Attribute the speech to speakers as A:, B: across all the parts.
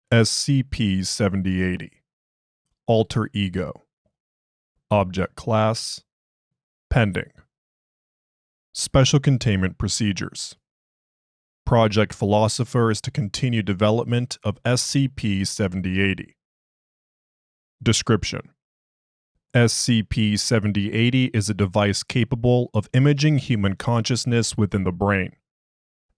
A: SCP-7080 Alter Ego Object Class Pending Special Containment Procedures Project Philosopher is to continue development of SCP-7080. Description: SCP-7080 is a device capable of imaging human consciousness within the brain.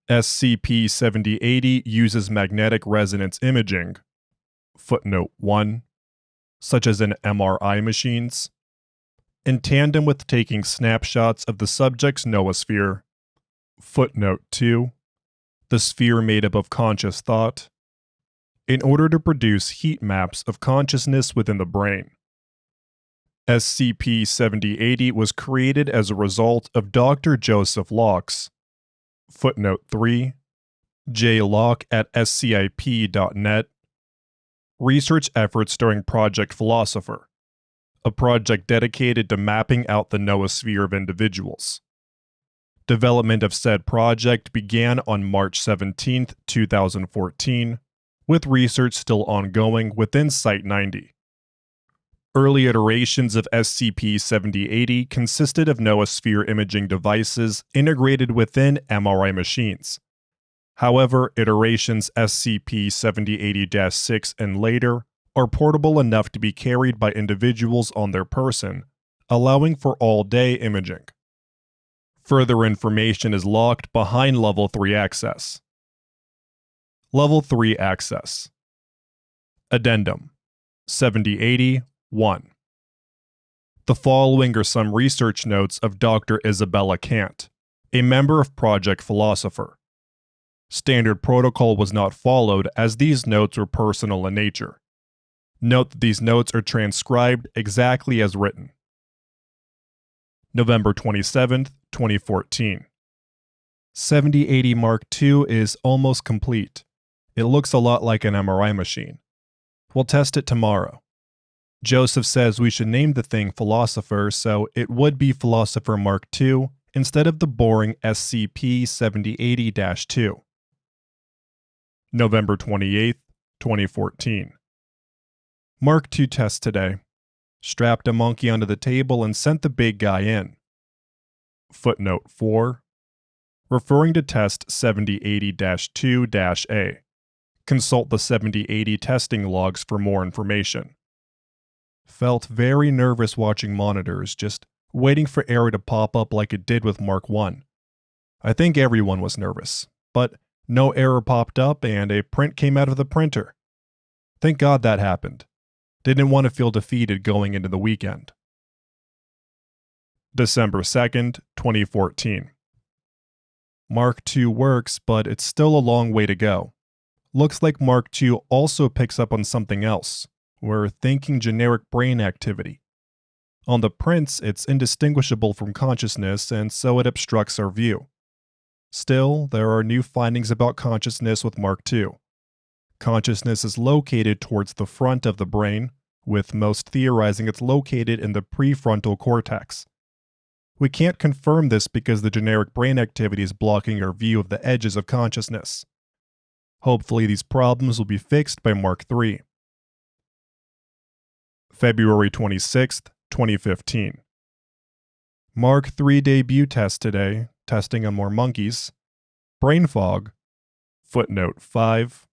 A: SCP-7080 uses magnetic resonance imaging, footnote 1, such as in MRI machines, in tandem with taking snapshots of the subject's noosphere, footnote 2, the sphere made up of conscious thought, in order to produce heat maps of consciousness within the brain. SCP-7080 was created as a result of Dr. Joseph Locke's, footnote 3, jlocke@scip.net, research efforts during Project Philosopher, a project dedicated to mapping out the noosphere of individuals. Development of said project began on March 17, 2014, with research still ongoing within Site-90. Early iterations of SCP-7080 consisted of noosphere imaging devices integrated within MRI machines. However, iterations SCP-7080-6 and later are portable enough to be carried by individuals on their person, allowing for all-day imaging. Further information is locked behind Level 3 access. Level 3 access. Addendum 7080-1. The following are some research notes of Dr. Isabella Kant, a member of Project Philosopher. Standard protocol was not followed as these notes were personal in nature. Note that these notes are transcribed exactly as written. November 27, 2014. 7080 Mark II is almost complete. It looks a lot like an MRI machine. We'll test it tomorrow. Joseph says we should name the thing Philosopher, so it would be Philosopher Mark II instead of the boring SCP-7080-2. November 28, 2014. Mark II test today. Strapped a monkey onto the table and sent the big guy in. Footnote 4. Referring to test 7080-2-A. Consult the 7080 testing logs for more information. Felt very nervous watching monitors, just waiting for error to pop up like it did with Mark I. I think everyone was nervous, but no error popped up and a print came out of the printer. Thank God that happened. Didn't want to feel defeated going into the weekend. December 2nd, 2014. Mark II works, but it's still a long way to go. Looks like Mark II also picks up on something else. We're thinking generic brain activity. On the prints, it's indistinguishable from consciousness, and so it obstructs our view. Still, there are new findings about consciousness with Mark II. Consciousness is located towards the front of the brain, with most theorizing it's located in the prefrontal cortex. We can't confirm this because the generic brain activity is blocking our view of the edges of consciousness. Hopefully these problems will be fixed by Mark III. February 26, 2015. Mark III debut test today, testing on more monkeys. Brain fog. Footnote 5.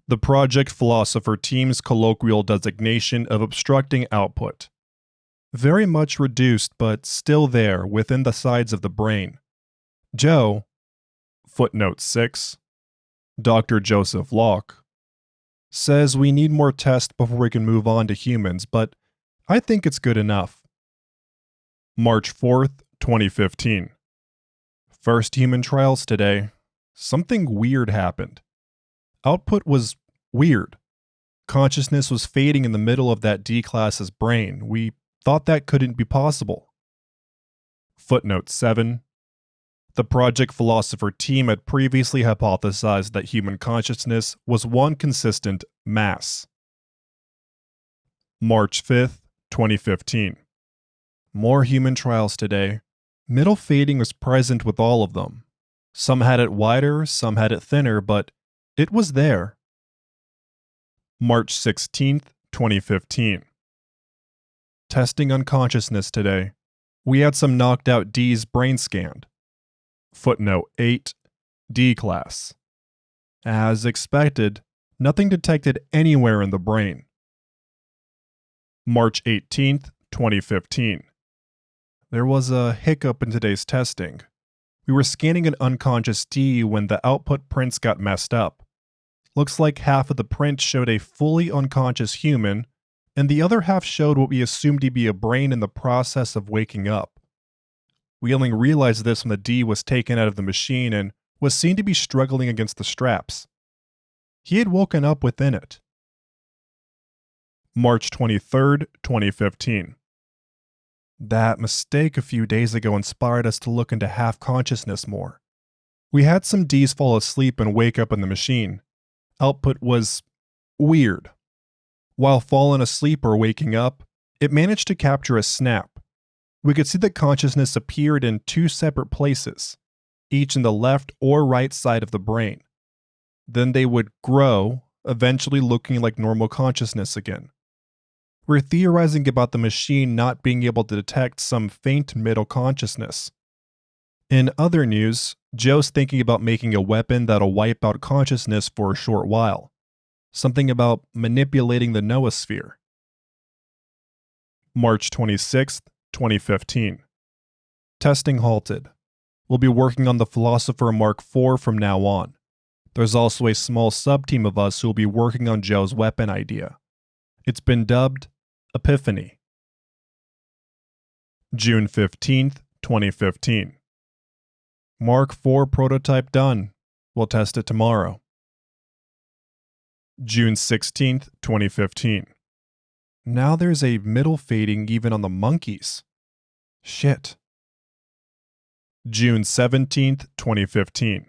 A: The Project Philosopher team's colloquial designation of obstructing output. Very much reduced, but still there within the sides of the brain. Joe, footnote 6, Dr. Joseph Locke, says we need more tests before we can move on to humans, but I think it's good enough. March 4th, 2015. First human trials today. Something weird happened. Output was weird. Consciousness was fading in the middle of that D-class's brain. We thought that couldn't be possible. Footnote 7. The Project Philosopher team had previously hypothesized that human consciousness was one consistent mass. March 5th, 2015. More human trials today. Middle fading was present with all of them. Some had it wider, some had it thinner, but it was there. March 16th, 2015. Testing unconsciousness today. We had some knocked out D's brain scanned. Footnote 8, D class. As expected, nothing detected anywhere in the brain. March 18th, 2015. There was a hiccup in today's testing. We were scanning an unconscious D when the output prints got messed up. Looks like half of the print showed a fully unconscious human, and the other half showed what we assumed to be a brain in the process of waking up. We only realized this when the D was taken out of the machine and was seen to be struggling against the straps. He had woken up within it. March 23rd, 2015. That mistake a few days ago inspired us to look into half-consciousness more. We had some Ds fall asleep and wake up in the machine. Output was weird. While falling asleep or waking up, it managed to capture a snap. We could see that consciousness appeared in two separate places, each in the left or right side of the brain. Then they would grow, eventually looking like normal consciousness again. We're theorizing about the machine not being able to detect some faint middle consciousness. In other news, Joe's thinking about making a weapon that'll wipe out consciousness for a short while. Something about manipulating the noosphere. March 26th, 2015. Testing halted. We'll be working on the Philosopher Mark IV from now on. There's also a small sub-team of us who will be working on Joe's weapon idea. It's been dubbed Epiphany. June 15th, 2015. Mark IV prototype done. We'll test it tomorrow. June 16th, 2015. Now there's a middle fading even on the monkeys. Shit. June 17th, 2015.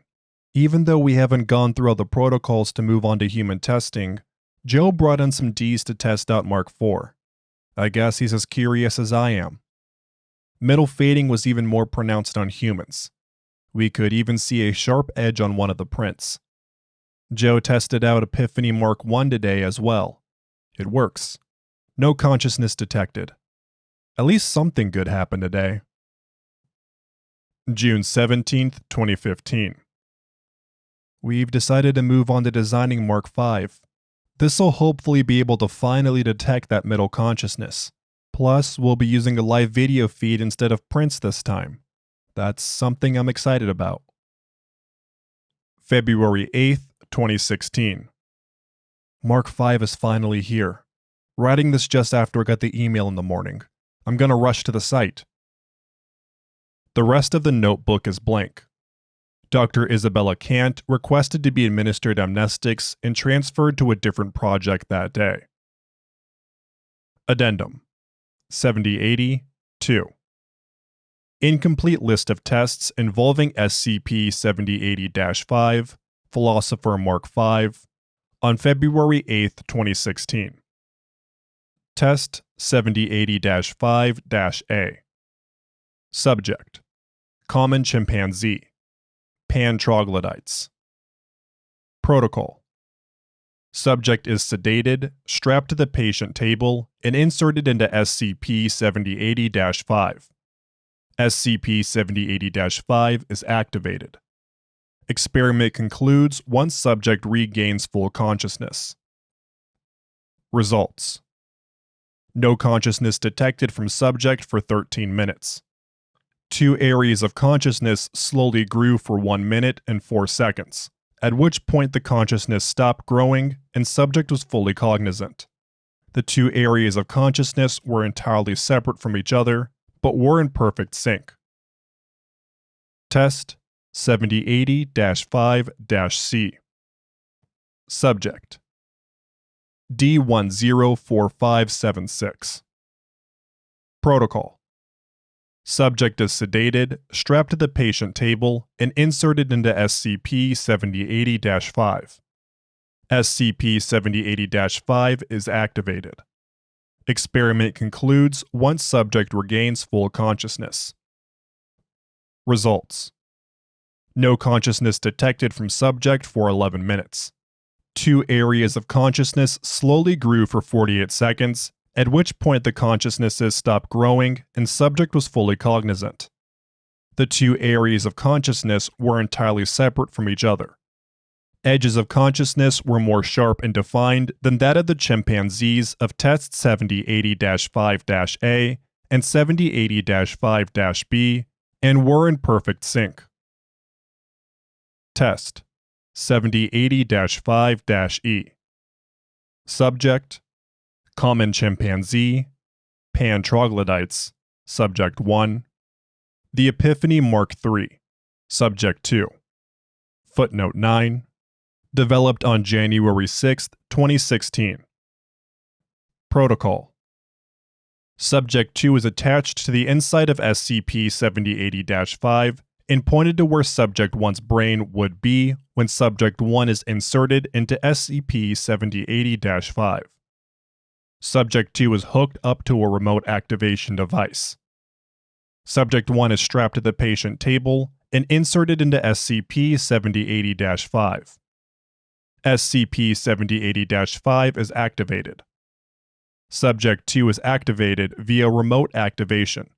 A: Even though we haven't gone through all the protocols to move on to human testing, Joe brought in some Ds to test out Mark IV. I guess he's as curious as I am. Middle fading was even more pronounced on humans. We could even see a sharp edge on one of the prints. Joe tested out Epiphany Mark I today as well. It works. No consciousness detected. At least something good happened today. June 17th, 2015. We've decided to move on to designing Mark V. This'll hopefully be able to finally detect that middle consciousness. Plus, we'll be using a live video feed instead of prints this time. That's something I'm excited about. February 8th, 2016. Mark V is finally here. Writing this just after I got the email in the morning. I'm gonna rush to the site. The rest of the notebook is blank. Dr. Isabella Kant requested to be administered amnestics and transferred to a different project that day. Addendum 7080-2. Incomplete list of tests involving SCP-7080-5, Philosopher Mark V, on February 8, 2016. Test 7080-5-A. Subject: Common chimpanzee. Pan troglodytes. Protocol: Subject is sedated, strapped to the patient table, and inserted into SCP-7080-5. SCP-7080-5 is activated. Experiment concludes once subject regains full consciousness. Results: No consciousness detected from subject for 13 minutes. 2 areas of consciousness slowly grew for 1 minute and 4 seconds, at which point the consciousness stopped growing and subject was fully cognizant. The 2 areas of consciousness were entirely separate from each other, but were in perfect sync. Test 7080-5-C. Subject: D104576. Protocol: Subject is sedated, strapped to the patient table, and inserted into SCP-7080-5. SCP-7080-5 is activated. Experiment concludes once subject regains full consciousness. Results: No consciousness detected from subject for 11 minutes. 2 areas of consciousness slowly grew for 48 seconds, at which point the consciousnesses stopped growing and subject was fully cognizant. The 2 areas of consciousness were entirely separate from each other. Edges of consciousness were more sharp and defined than that of the chimpanzees of test 7080-5-A and 7080-5-B and were in perfect sync. Test 7080-5-E. Subject: common chimpanzee, pan troglodytes. Subject 1. The Epiphany Mark III. Subject 2. Footnote 9. Developed on January 6, 2016. Protocol. Subject 2 is attached to the inside of SCP-7080-5 and pointed to where Subject 1's brain would be when Subject 1 is inserted into SCP-7080-5. Subject 2 is hooked up to a remote activation device. Subject 1 is strapped to the patient table and inserted into SCP-7080-5. SCP-7080-5 is activated. Subject 2 is activated via remote activation.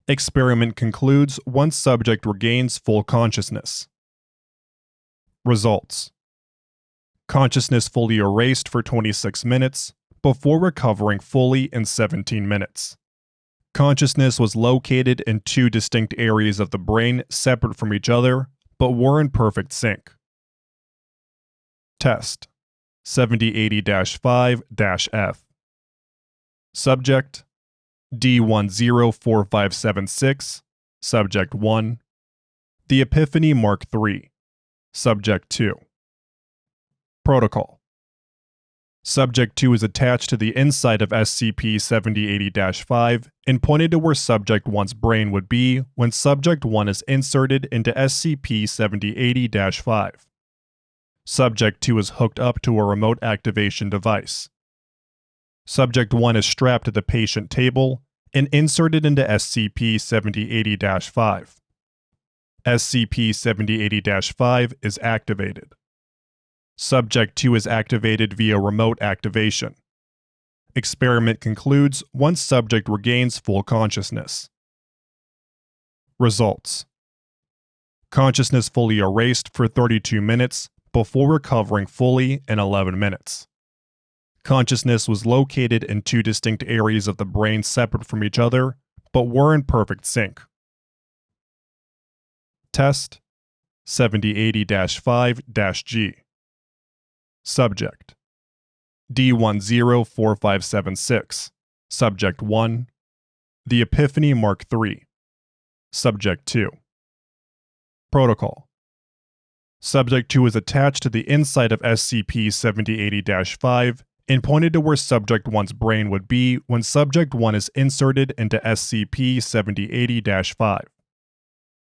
A: Experiment concludes once subject regains full consciousness. Results: consciousness fully erased for 26 minutes, before recovering fully in 17 minutes. Consciousness was located in 2 distinct areas of the brain separate from each other, but were in perfect sync. Test 7080-5-F. Subject: D104576. Subject 1. The Epiphany Mark III. Subject 2. Protocol. Subject 2 is attached to the inside of SCP-7080-5 and pointed to where Subject 1's brain would be when Subject 1 is inserted into SCP-7080-5. Subject 2 is hooked up to a remote activation device. Subject 1 is strapped to the patient table and inserted into SCP-7080-5. SCP-7080-5 is activated. Subject 2 is activated via remote activation. Experiment concludes once subject regains full consciousness. Results: consciousness fully erased for 32 minutes before recovering fully in 11 minutes. Consciousness was located in 2 distinct areas of the brain separate from each other, but were in perfect sync. Test 7080-5-G. Subject: D104576. Subject 1. The Epiphany Mark III. Subject 2. Protocol. Subject 2 is attached to the inside of SCP-7080-5 and pointed to where Subject 1's brain would be when Subject 1 is inserted into SCP-7080-5.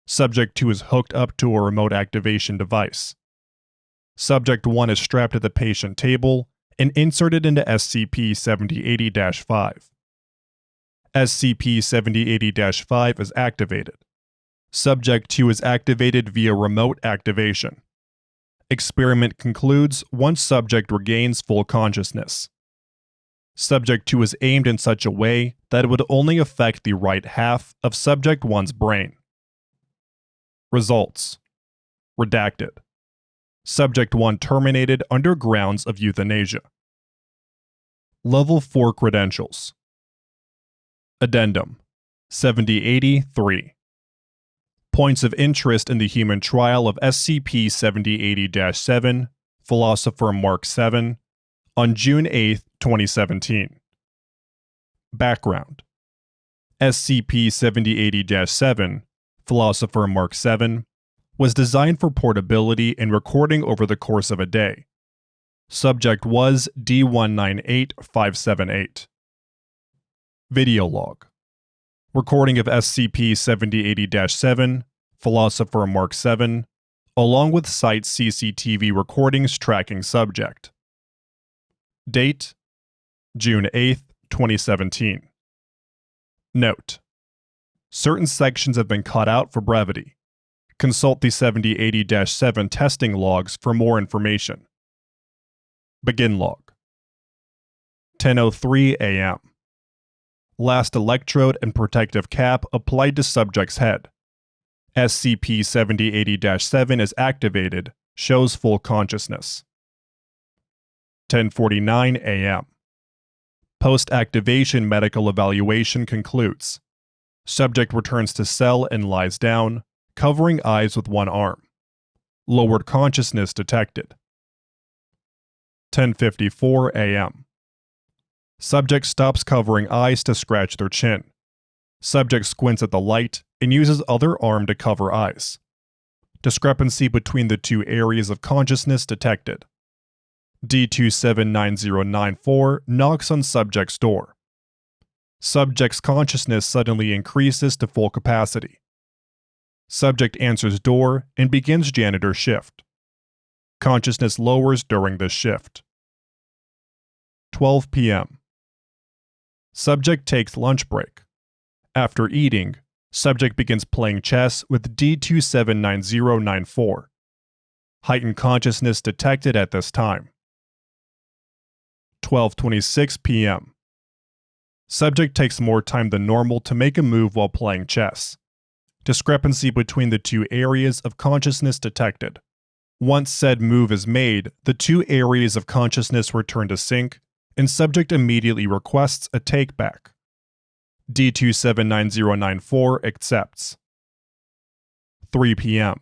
A: Subject 2 is hooked up to a remote activation device. Subject 1 is strapped to the patient table and inserted into SCP-7080-5. SCP-7080-5 is activated. Subject 2 is activated via remote activation. Experiment concludes once subject regains full consciousness. Subject 2 is aimed in such a way that it would only affect the right half of Subject 1's brain. Results: redacted. Subject 1 terminated under grounds of euthanasia. Level 4 Credentials. Addendum 7080-3. Points of interest in the human trial of SCP-7080-7, Philosopher Mark VII, on June 8, 2017. Background: SCP-7080-7, Philosopher Mark VII, was designed for portability and recording over the course of a day. Subject was D198578. Video log. Recording of SCP-7080-7, Philosopher Mark VII, along with site CCTV recordings tracking subject. Date: June 8, 2017. Note: certain sections have been cut out for brevity. Consult the 7080-7 testing logs for more information. Begin log. 10:03 a.m. Last electrode and protective cap applied to subject's head. SCP-7080-7 is activated, shows full consciousness. 10:49 a.m. Post-activation medical evaluation concludes. Subject returns to cell and lies down, covering eyes with one arm. Lowered consciousness detected. 10:54 a.m. Subject stops covering eyes to scratch their chin. Subject squints at the light and uses other arm to cover eyes. Discrepancy between the two areas of consciousness detected. D279094 knocks on subject's door. Subject's consciousness suddenly increases to full capacity. Subject answers door and begins janitor shift. Consciousness lowers during this shift. 12 p.m. Subject takes lunch break. After eating, subject begins playing chess with D279094. Heightened consciousness detected at this time. 12:26 p.m. Subject takes more time than normal to make a move while playing chess. Discrepancy between the two areas of consciousness detected. Once said move is made, the two areas of consciousness return to sync, and subject immediately requests a take-back. D279094 accepts. 3 p.m.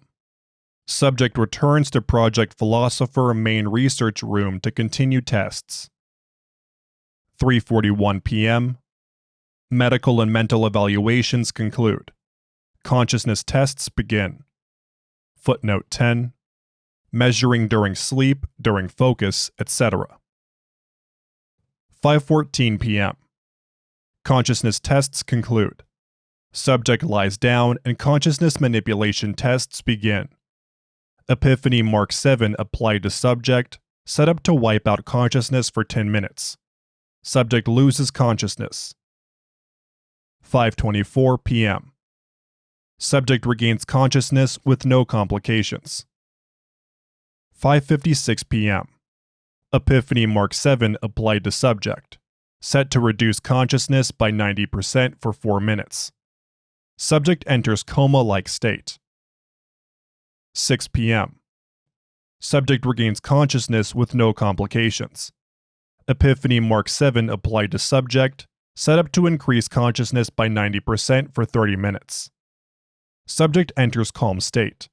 A: Subject returns to Project Philosopher main research room to continue tests. 3:41 p.m. Medical and mental evaluations conclude. Consciousness tests begin. Footnote 10. Measuring during sleep, during focus, etc. 5:14 p.m. Consciousness tests conclude. Subject lies down and consciousness manipulation tests begin. Epiphany Mark 7 applied to subject, set up to wipe out consciousness for 10 minutes. Subject loses consciousness. 5:24 p.m. Subject regains consciousness with no complications. 5:56 p.m. Epiphany Mark 7 applied to subject, set to reduce consciousness by 90% for 4 minutes. Subject enters coma-like state. 6 p.m. Subject regains consciousness with no complications. Epiphany Mark 7 applied to subject, set up to increase consciousness by 90% for 30 minutes. Subject enters calm state.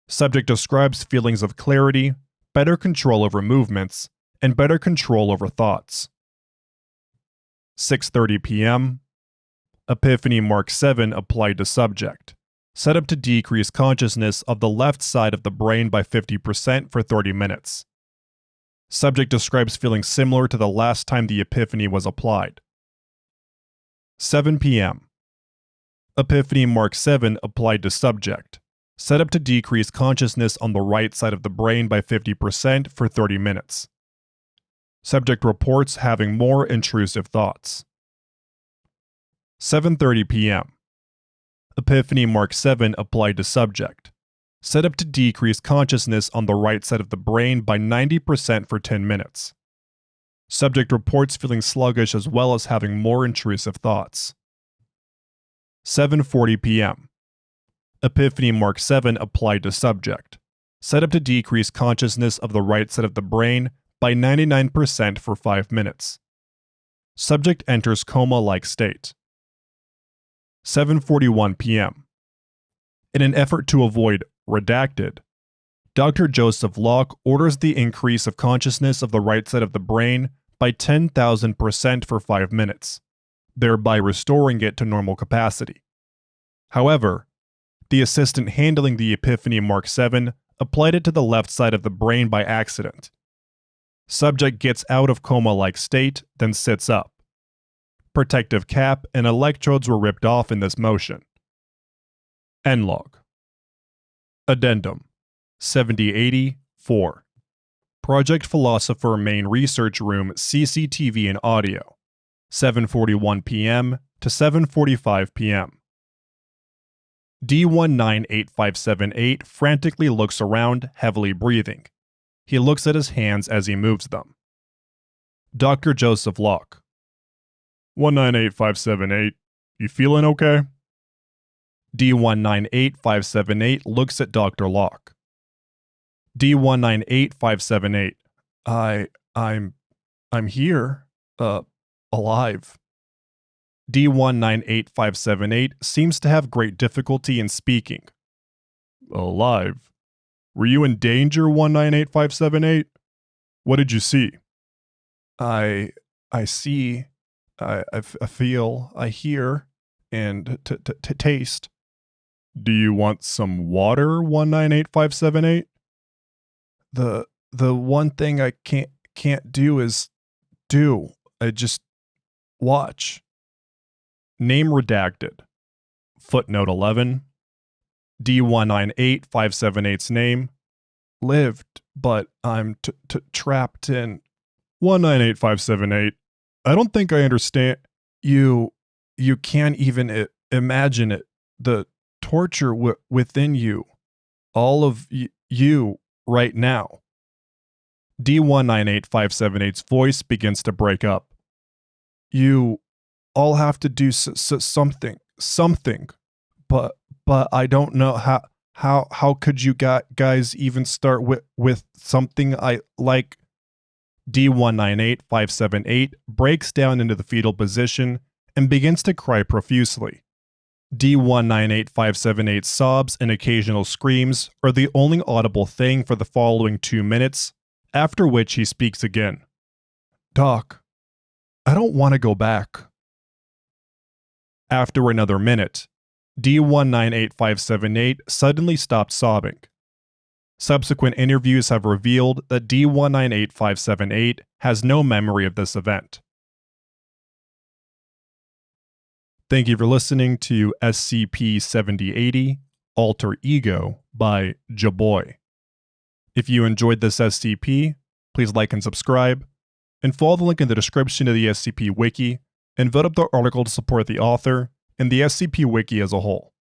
A: Subject describes feelings of clarity, better control over movements, and better control over thoughts. 6:30 p.m. Epiphany Mark 7 applied to subject, set up to decrease consciousness of the left side of the brain by 50% for 30 minutes. Subject describes feeling similar to the last time the epiphany was applied. 7 p.m. Epiphany Mark 7 applied to subject, set up to decrease consciousness on the right side of the brain by 50% for 30 minutes. Subject reports having more intrusive thoughts. 7:30 p.m. Epiphany Mark 7 applied to subject, set up to decrease consciousness on the right side of the brain by 90% for 10 minutes. Subject reports feeling sluggish as well as having more intrusive thoughts. 7:40 p.m. Epiphany Mark 7 applied to subject, set up to decrease consciousness of the right side of the brain by 99% for 5 minutes. Subject enters coma-like state. 7:41 p.m. In an effort to avoid redacted, Dr. Joseph Locke orders the increase of consciousness of the right side of the brain by 10,000% for 5 minutes, thereby restoring it to normal capacity. However, the assistant handling the Epiphany Mark 7 applied it to the left side of the brain by accident. Subject gets out of coma-like state, then sits up. Protective cap and electrodes were ripped off in this motion. End log. Addendum 7080-4. Project Philosopher Main Research Room CCTV and Audio 7:41 p.m. to 7:45 p.m. D198578 frantically looks around, heavily breathing. He looks at his hands as he moves them. Dr. Joseph Locke. 198578. You feeling okay? D198578 looks at Dr. Locke. D198578. I'm here. Alive. D198578 seems to have great difficulty in speaking. Alive? Were you in danger, 198578? What did you see? I see, I feel, I hear, and taste. Do you want some water, 198578? The one thing I can't do is do. I just watch. Name redacted. Footnote 11. D198578's name. Lived, but I'm trapped in 198578. I don't think I understand. You can't even imagine it. The torture within you. All of you right now. D198578's voice begins to break up. You all have to do something, but I don't know how could you guys even start with something I like. D198578 breaks down into the fetal position and begins to cry profusely. D198578's sobs and occasional screams are the only audible thing for the following 2 minutes, after which he speaks again. Doc, I don't want to go back. After another minute, D198578 suddenly stopped sobbing. Subsequent interviews have revealed that D198578 has no memory of this event. Thank you for listening to SCP-7080, Alter Ego by Jaboy. If you enjoyed this SCP, please like and subscribe, and follow the link in the description of the SCP Wiki, and vote up the article to support the author and the SCP Wiki as a whole.